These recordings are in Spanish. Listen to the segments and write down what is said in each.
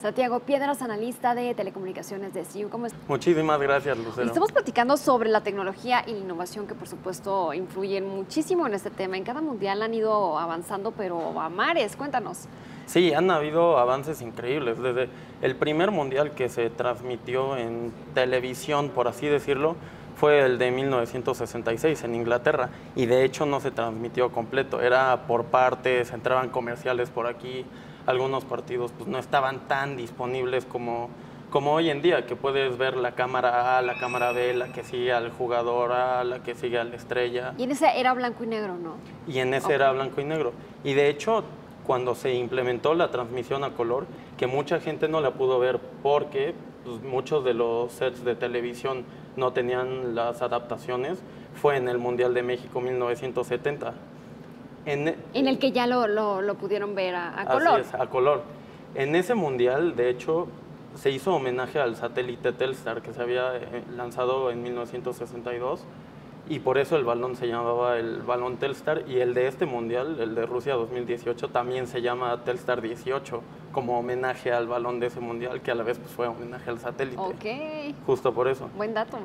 Santiago Piedras, analista de telecomunicaciones de CIU. ¿Cómo estás? Muchísimas gracias, Lucero. Estamos platicando sobre la tecnología y la innovación que, por supuesto, influyen muchísimo en este tema. En cada mundial han ido avanzando, pero a mares. Cuéntanos. Sí, han habido avances increíbles. Desde el primer mundial que se transmitió en televisión, por así decirlo, fue el de 1966 en Inglaterra. Y de hecho no se transmitió completo, era por partes, entraban comerciales por aquí. Algunos partidos pues no estaban tan disponibles como hoy en día, que puedes ver la cámara A, la cámara B, la que sigue al jugador A, la que sigue a la estrella. Y en ese era blanco y negro, ¿no? Y en ese era blanco y negro. Y de hecho, cuando se implementó la transmisión a color, que mucha gente no la pudo ver porque pues, muchos de los sets de televisión no tenían las adaptaciones, fue en el Mundial de México 1970. En el que ya lo pudieron ver a color. Así es, a color. En ese mundial, de hecho, se hizo homenaje al satélite Telstar que se había lanzado en 1962 y por eso el balón se llamaba el balón Telstar, y el de este mundial, el de Rusia 2018, también se llama Telstar 18 como homenaje al balón de ese mundial, que a la vez pues, fue homenaje al satélite. Ok. Justo por eso. Buen dato.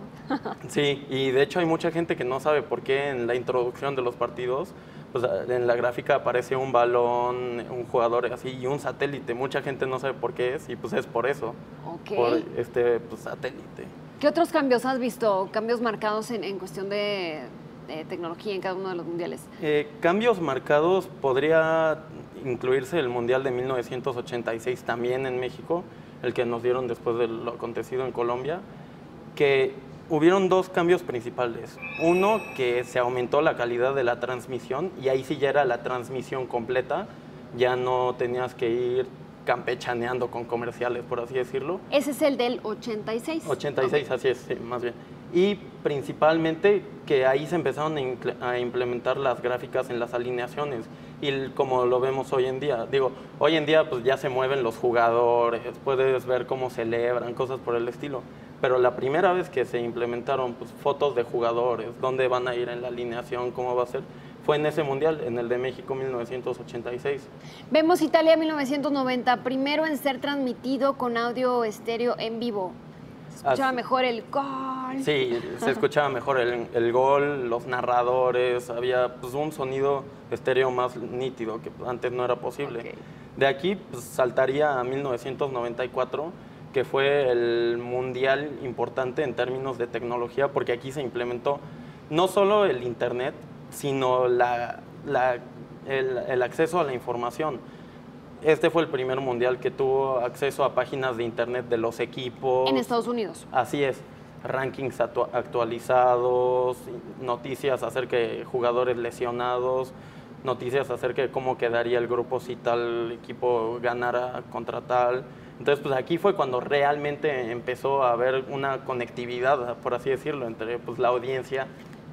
Sí, y de hecho hay mucha gente que no sabe por qué en la introducción de los partidos pues en la gráfica aparece un balón, un jugador así y un satélite. Mucha gente no sabe por qué es y pues es por eso, por este pues, satélite. ¿Qué otros cambios has visto? Cambios marcados en cuestión de tecnología en cada uno de los mundiales. Cambios marcados podría incluirse el Mundial de 1986 también en México, el que nos dieron después de lo acontecido en Colombia, que hubieron dos cambios principales. Uno, que se aumentó la calidad de la transmisión y ahí sí ya era la transmisión completa, ya no tenías que ir campechaneando con comerciales, por así decirlo. Ese es el del 86. 86, así es, sí, más bien. Y principalmente que ahí se empezaron a implementar las gráficas en las alineaciones y como lo vemos hoy en día. Digo, hoy en día pues ya se mueven los jugadores, puedes ver cómo celebran, cosas por el estilo. Pero la primera vez que se implementaron pues, fotos de jugadores, dónde van a ir en la alineación, cómo va a ser, fue en ese mundial, en el de México 1986. Vemos Italia 1990, primero en ser transmitido con audio estéreo en vivo. Se escuchaba mejor el gol. Sí, se escuchaba mejor el gol, los narradores, había pues, un sonido estéreo más nítido que antes no era posible. Okay. De aquí pues, saltaría a 1994, que fue el mundial importante en términos de tecnología, porque aquí se implementó no solo el internet, sino el acceso a la información. Este fue el primer mundial que tuvo acceso a páginas de internet de los equipos. En Estados Unidos. Así es, rankings actualizados, noticias acerca de jugadores lesionados, noticias acerca de cómo quedaría el grupo si tal equipo ganara contra tal. Entonces, pues aquí fue cuando realmente empezó a haber una conectividad, por así decirlo, entre pues, la audiencia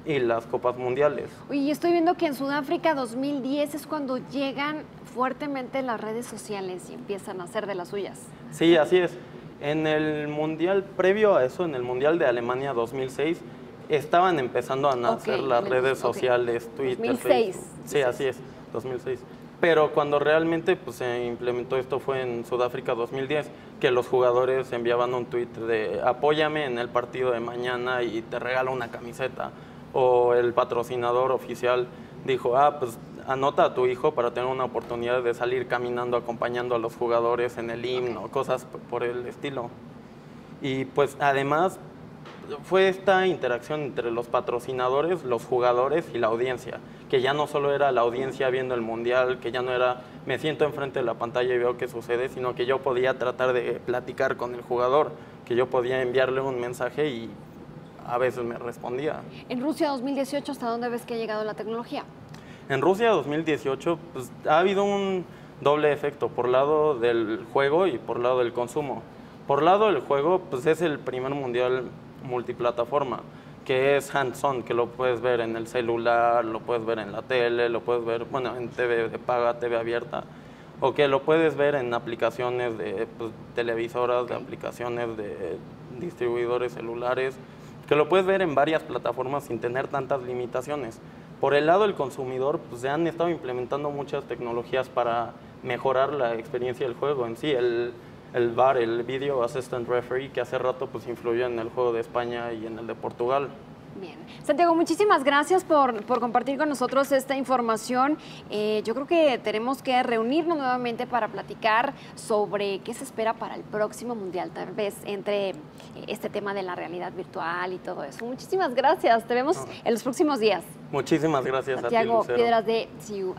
y las copas mundiales. Oye, estoy viendo que en Sudáfrica 2010 es cuando llegan fuertemente las redes sociales y empiezan a hacer de las suyas. Sí, así es. En el mundial previo a eso, en el mundial de Alemania 2006, estaban empezando a nacer las redes sociales, Twitter, 2006. Facebook. Sí, así es, 2006. Pero cuando realmente pues, se implementó esto fue en Sudáfrica 2010, que los jugadores enviaban un tweet de apóyame en el partido de mañana y te regalo una camiseta. O el patrocinador oficial dijo, pues anota a tu hijo para tener una oportunidad de salir caminando acompañando a los jugadores en el himno, cosas por el estilo. Y pues además fue esta interacción entre los patrocinadores, los jugadores y la audiencia, que ya no solo era la audiencia viendo el mundial, que ya no era me siento enfrente de la pantalla y veo qué sucede, sino que yo podía tratar de platicar con el jugador, que yo podía enviarle un mensaje y a veces me respondía. En Rusia 2018, ¿hasta dónde ves que ha llegado la tecnología? En Rusia 2018 pues, ha habido un doble efecto, por lado del juego y por lado del consumo. Por lado del juego, pues es el primer mundial multiplataforma, que es hands-on, que lo puedes ver en el celular, lo puedes ver en la tele, lo puedes ver bueno, en TV de paga, TV abierta, o que lo puedes ver en aplicaciones de pues, televisoras, de aplicaciones de distribuidores celulares, que lo puedes ver en varias plataformas sin tener tantas limitaciones. Por el lado del consumidor, pues se han estado implementando muchas tecnologías para mejorar la experiencia del juego en sí. el VAR, el Video Assistant Referee, que hace rato pues influyó en el juego de España y en el de Portugal. Bien. Santiago, muchísimas gracias por compartir con nosotros esta información. Yo creo que tenemos que reunirnos nuevamente para platicar sobre qué se espera para el próximo Mundial, tal vez entre este tema de la realidad virtual y todo eso. Muchísimas gracias. Te vemos en los próximos días. Muchísimas gracias Santiago a ti, Lucero. Piedras de CIU.